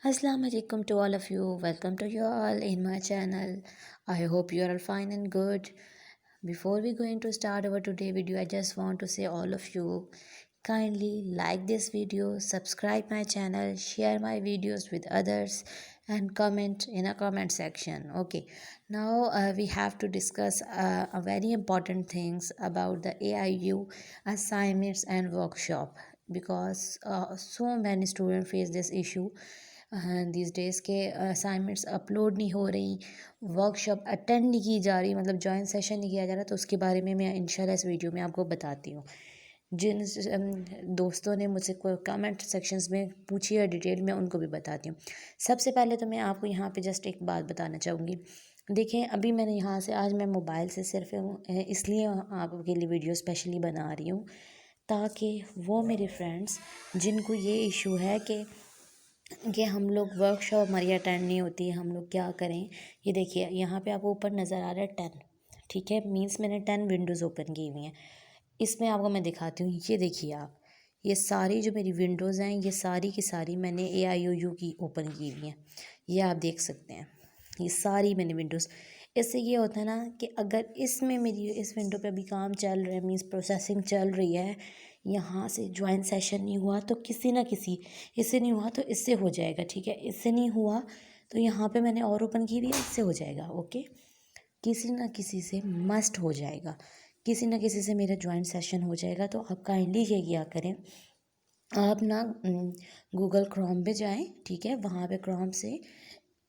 Assalamu alaikum to all of you. Welcome to you all in my channel. I hope you are all fine and good. Before we going to start our today video, I just want to say all of you kindly like this video, subscribe my channel, share my videos with others and comment in a comment section. Okay, now we have to discuss a very important things about the AIU assignments and workshop because so many students face this issue these days के assignments upload नहीं हो रही, workshop attend नहीं की जा रही, मतलब join session नहीं किया जा रहा। तो उसके बारे में मैं इंशाल्लाह इस वीडियो में आपको बताती हूँ। जिन दोस्तों ने मुझसे कोई कमेंट सेक्शंस में पूछी है डिटेल में, उनको भी बताती हूँ। सबसे पहले तो मैं आपको यहाँ पे जस्ट एक बात बताना चाहूँगी। देखें, अभी मैंने यहाँ से आज मैं मोबाइल से सिर्फ इसलिए आपके लिए वीडियो स्पेशली बना रही हूँ ताकि वो मेरे फ्रेंड्स जिनको ये इशू है कि हम लोग वर्कशॉप हमारी अटेंड नहीं होती, हम लोग क्या करें। ये देखिए यहाँ पे आपको ऊपर नज़र आ रहा है 10, ठीक है, मीन्स मैंने 10 विंडोज़ ओपन की हुई हैं। इसमें आपको मैं दिखाती हूँ, ये देखिए आप, ये सारी जो मेरी विंडोज़ हैं ये सारी की सारी मैंने AIOU की ओपन की हुई हैं। ये आप देख सकते हैं, ये सारी मैंने विंडोज़। इससे ये होता है ना कि अगर इसमें मेरी इस विंडो पे अभी काम चल रहा है, मीन्स प्रोसेसिंग चल रही है, यहाँ से ज्वाइन सेशन नहीं हुआ तो किसी ना किसी, इससे नहीं हुआ तो इससे हो जाएगा, ठीक है, इससे नहीं हुआ तो यहाँ पे मैंने और ओपन की हुई है, इससे हो जाएगा। ओके, किसी ना किसी से मस्ट हो जाएगा, किसी ना किसी से मेरा ज्वाइन सेशन हो जाएगा। तो आप काइंडली ये क्या करें, आप ना गूगल क्रोम पे जाएं, ठीक है, वहाँ पे क्रोम से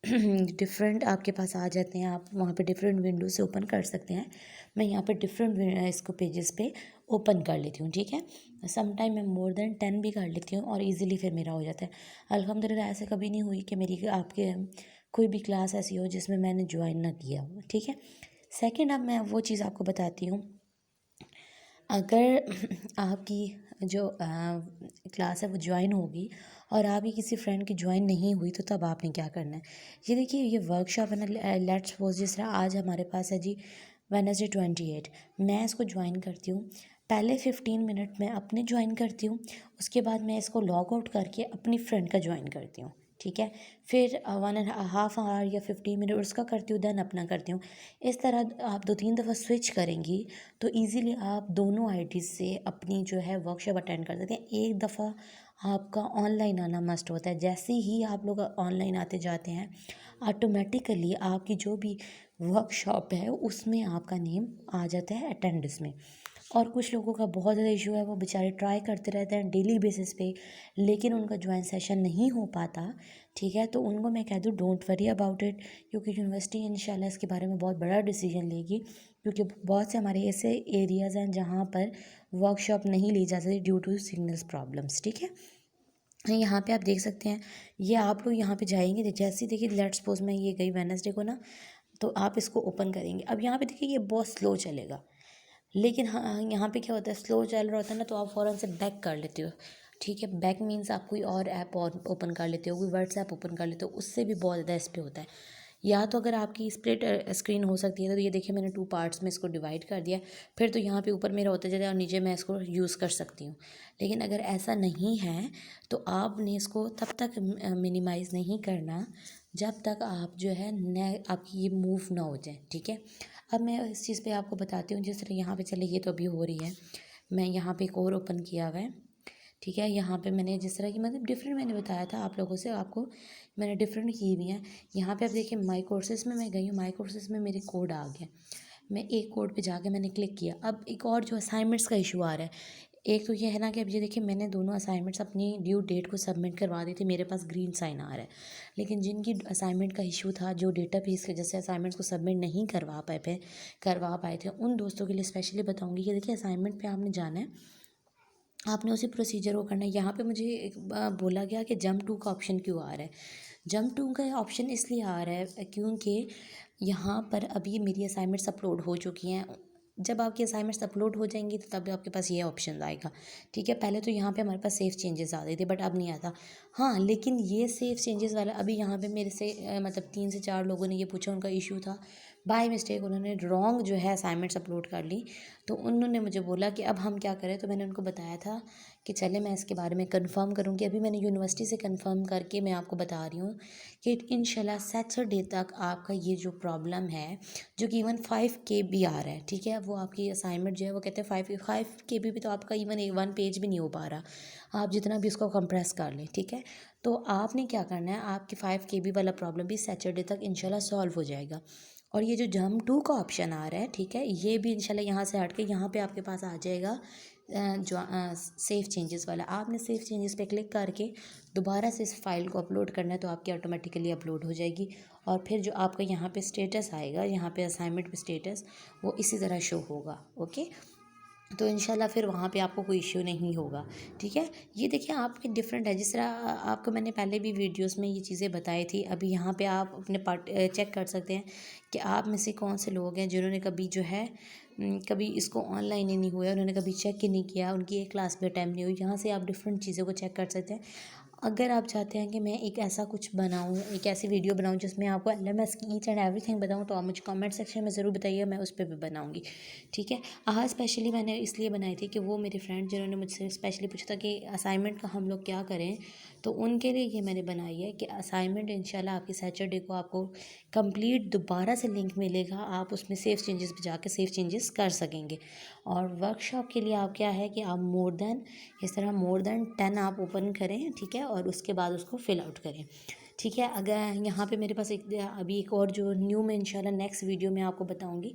डिफरेंट आपके पास आ जाते हैं, आप वहाँ पे डिफरेंट विंडो से ओपन कर सकते हैं। मैं यहाँ पे डिफरेंट इसको पेजेस पे ओपन कर लेती हूँ, ठीक है। सम टाइम मैं मोर देन 10 भी कर लेती हूँ और इजीली फिर मेरा हो जाता है। अल्हम्दुलिल्लाह ऐसे कभी नहीं हुई कि मेरी आपके कोई भी क्लास ऐसी हो जिसमें मैंने ज्वाइन ना किया हो, ठीक है। सेकेंड, अब मैं वो चीज़ आपको बताती हूँ, अगर आपकी जो क्लास है वो ज्वाइन होगी और आपकी किसी फ्रेंड की ज्वाइन नहीं हुई तो तब आपने क्या करना है। ये देखिए, ये वर्कशॉप है ना, लेट्स सपोज जिस तरह आज हमारे पास है जी वेडनेसडे 28, मैं इसको ज्वाइन करती हूँ। पहले 15 मिनट मैं अपने ज्वाइन करती हूँ, उसके बाद मैं इसको लॉग आउट करके अपनी फ्रेंड का ज्वाइन करती हूँ, ठीक है। फिर 1.5 आवर या 15 मिनट उसका करती हूँ, देन अपना करती हूँ। इस तरह आप 2-3 दफ़ा स्विच करेंगी तो इजीली आप दोनों आईडीज़ से अपनी जो है वर्कशॉप अटेंड कर सकते हैं। एक दफ़ा आपका ऑनलाइन आना मस्ट होता है। जैसे ही आप लोग ऑनलाइन आते जाते हैं, ऑटोमेटिकली आपकी जो भी वर्कशॉप है उसमें आपका नेम आ जाता है अटेंडेंस में। और कुछ लोगों का बहुत ज़्यादा इशू है, वो बेचारे ट्राई करते रहते हैं डेली बेसिस पे, लेकिन उनका ज्वाइन सेशन नहीं हो पाता, ठीक है। तो उनको मैं कह दूँ डोंट वरी अबाउट इट, क्योंकि यूनिवर्सिटी इंशाल्लाह इसके बारे में बहुत बड़ा डिसीजन लेगी, क्योंकि बहुत से हमारे ऐसे एरियाज़ हैं जहाँ पर वर्कशॉप नहीं ली जा सकती ड्यू टू सिग्नल्स प्रॉब्लम्स, ठीक है। यहाँ पे आप देख सकते हैं, ये आप लोग यहाँ पे जाएंगे, जैसे ही देखिए लेट्स सपोज मैं ये गई वेडनेसडे को ना, तो आप इसको ओपन करेंगे। अब यहाँ पे देखिए ये बहुत स्लो चलेगा, लेकिन हाँ यहाँ पे क्या होता है, स्लो चल रहा होता है ना, तो आप फ़ौरन से बैक कर लेते हो, ठीक है। बैक मीन्स आप कोई और ऐप और ओपन कर लेते हो, कोई व्हाट्सएप ओपन कर लेते हो, उससे भी बहुत ज़्यादा इस पर होता है। या तो अगर आपकी स्प्लिट स्क्रीन हो सकती है तो ये देखिए मैंने 2 पार्ट्स में इसको डिवाइड कर दिया, फिर तो यहाँ पे ऊपर मेरा होता जाता है और नीचे मैं इसको यूज़ कर सकती हूँ। लेकिन अगर ऐसा नहीं है तो आपने इसको तब तक मिनिमाइज़ नहीं करना जब तक आप जो है न आपकी ये मूव ना हो जाए, ठीक है। अब मैं इस चीज़ पे आपको बताती हूँ, जिस तरह यहाँ पे चले ये तो अभी हो रही है, मैं यहाँ पे एक और ओपन किया हुआ है, ठीक है। यहाँ पे मैंने जिस तरह की मतलब डिफरेंट मैंने बताया था आप लोगों से, आपको मैंने डिफरेंट की हुई हैं। यहाँ पे आप देखिए माई कोर्सेज में मैं गई हूँ, माई कोर्सेज में मेरे कोड आ गया, मैं एक कोड पे जाके मैंने क्लिक किया। अब एक और जो असाइनमेंट्स का इशू आ रहा है, एक तो ये है ना कि अब ये देखिए मैंने दोनों असाइनमेंट्स अपनी ड्यू डेट को सबमिट करवा दी थी, मेरे पास ग्रीन साइन आ रहा है। लेकिन जिनकी असाइनमेंट का इशू था, जो डेटा बेस की वजह से असाइनमेंट्स को सबमिट नहीं करवा पाए थे, उन दोस्तों के लिए स्पेशली बताऊँगी कि देखिए असाइनमेंट पर आपने जाना है, आपने उसी प्रोसीजर को करना है। यहाँ पे मुझे एक बोला गया कि जंप टू का ऑप्शन क्यों आ रहा है। जंप टू का ऑप्शन इसलिए आ रहा है क्योंकि यहाँ पर अभी मेरी असाइनमेंट्स अपलोड हो चुकी हैं। जब आपकी असाइनमेंट्स अपलोड हो जाएंगी तो तब आपके पास ये ऑप्शन आएगा, ठीक है। पहले तो यहाँ पे हमारे पास सेव चेंजेस आ रहे थे, बट अब नहीं आता। हाँ, लेकिन ये सेव चेंजेस वाला अभी यहाँ पे मेरे से मतलब 3 से 4 लोगों ने ये पूछा, उनका इशू था। बाय मिस्टेक उन्होंने रॉन्ग जो है असाइनमेंट्स अपलोड कर ली। तो उन्होंने मुझे बोला कि अब हम क्या करें, तो मैंने उनको बताया था कि चले मैं इसके बारे में कंफर्म करूँगी। अभी मैंने यूनिवर्सिटी से कंफर्म करके मैं आपको बता रही हूँ कि इंशाल्लाह सैटरडे तक आपका ये जो प्रॉब्लम है, जो कि इवन 5 KB आ रहा है, ठीक है, वो आपकी असाइनमेंट जो है वो कहते हैं 5 KB भी तो आपका इवन 1 पेज भी नहीं हो पा रहा, आप जितना भी उसको कंप्रेस कर लें, ठीक है। तो आपने क्या करना है, आपकी 5 KB वाला प्रॉब्लम भी सैटरडे तक इंशाल्लाह सॉल्व हो जाएगा। और ये जो जम टू का ऑप्शन आ रहा है, ठीक है, ये भी इंशाल्लाह यहाँ से हट के यहाँ पे आपके पास आ जाएगा जो सेव चेंजेस वाला। आपने सेव चेंजेस पे क्लिक करके दोबारा से इस फाइल को अपलोड करना है, तो आपकी ऑटोमेटिकली अपलोड हो जाएगी। और फिर जो आपका यहाँ पे स्टेटस आएगा, यहाँ पे असाइनमेंट पे स्टेटस, वो इसी तरह शो होगा। ओके, तो इंशाल्लाह फिर वहाँ पे आपको कोई इश्यू नहीं होगा, ठीक है। ये देखिए आपके डिफरेंट है, जिस तरह आपको मैंने पहले भी वीडियोस में ये चीज़ें बताई थी। अभी यहाँ पे आप अपने पार्ट चेक कर सकते हैं कि आप में से कौन से लोग हैं जिन्होंने कभी जो है कभी इसको ऑनलाइन ही नहीं हुआ, उन्होंने कभी चेक ही नहीं किया, उनकी एक क्लास भी अटैम्प्ट नहीं हुई। यहाँ से आप डिफरेंट चीज़ों को चेक कर सकते हैं। अगर आप चाहते हैं कि मैं एक ऐसा कुछ बनाऊँ, एक ऐसी वीडियो बनाऊँ जिसमें आपको LMS की ईच एंड एवरीथिंग बताऊँ, तो आप मुझे कमेंट सेक्शन में ज़रूर बताइए, मैं उस पर भी बनाऊँगी, ठीक है। आज स्पेशली मैंने इसलिए बनाई थी कि वो मेरे फ्रेंड जिन्होंने मुझसे स्पेशली पूछा था कि असाइनमेंट का हम लोग क्या करें, तो उनके लिए ये मैंने बनाई है कि असाइनमेंट इंशाल्लाह आपकी सैटरडे को आपको कंप्लीट दोबारा से लिंक मिलेगा, आप उसमें सेव चेंजेस पे जाकर सेव चेंजेस कर सकेंगे। और वर्कशॉप के लिए आप क्या है कि आप इस तरह मोर देन 10 आप ओपन करें, ठीक है, और उसके बाद उसको फिल आउट करें, ठीक है। अगर यहाँ पे मेरे पास अभी एक और जो न्यू मैं इंशाल्लाह नेक्स्ट वीडियो में आपको बताऊँगी,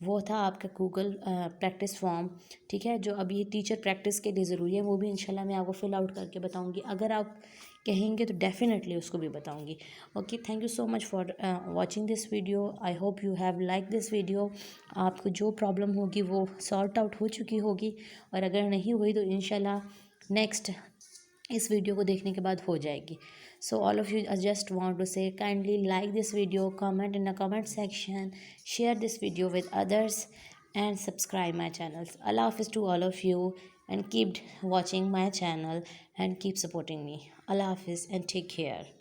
वो था आपका गूगल प्रैक्टिस फॉर्म, ठीक है, जो अभी टीचर प्रैक्टिस के लिए ज़रूरी है, वो भी इंशाल्लाह मैं आपको फिल आउट करके बताऊँगी। अगर आप कहेंगे तो डेफिनेटली उसको भी बताऊँगी। Okay, thank you so much for watching this video. I hope you have like this video. आपको जो प्रॉब्लम होगी वो सॉर्ट आउट हो चुकी होगी, और अगर नहीं हुई तो इंशाल्लाह नेक्स्ट इस वीडियो को देखने के बाद हो जाएगी। So all of you, I just want to say kindly like this video, comment in the comment section, share this video with others, and subscribe my channels. Allah Hafiz to all of you, and keep watching my channel and keep supporting me. Allah Hafiz and take care.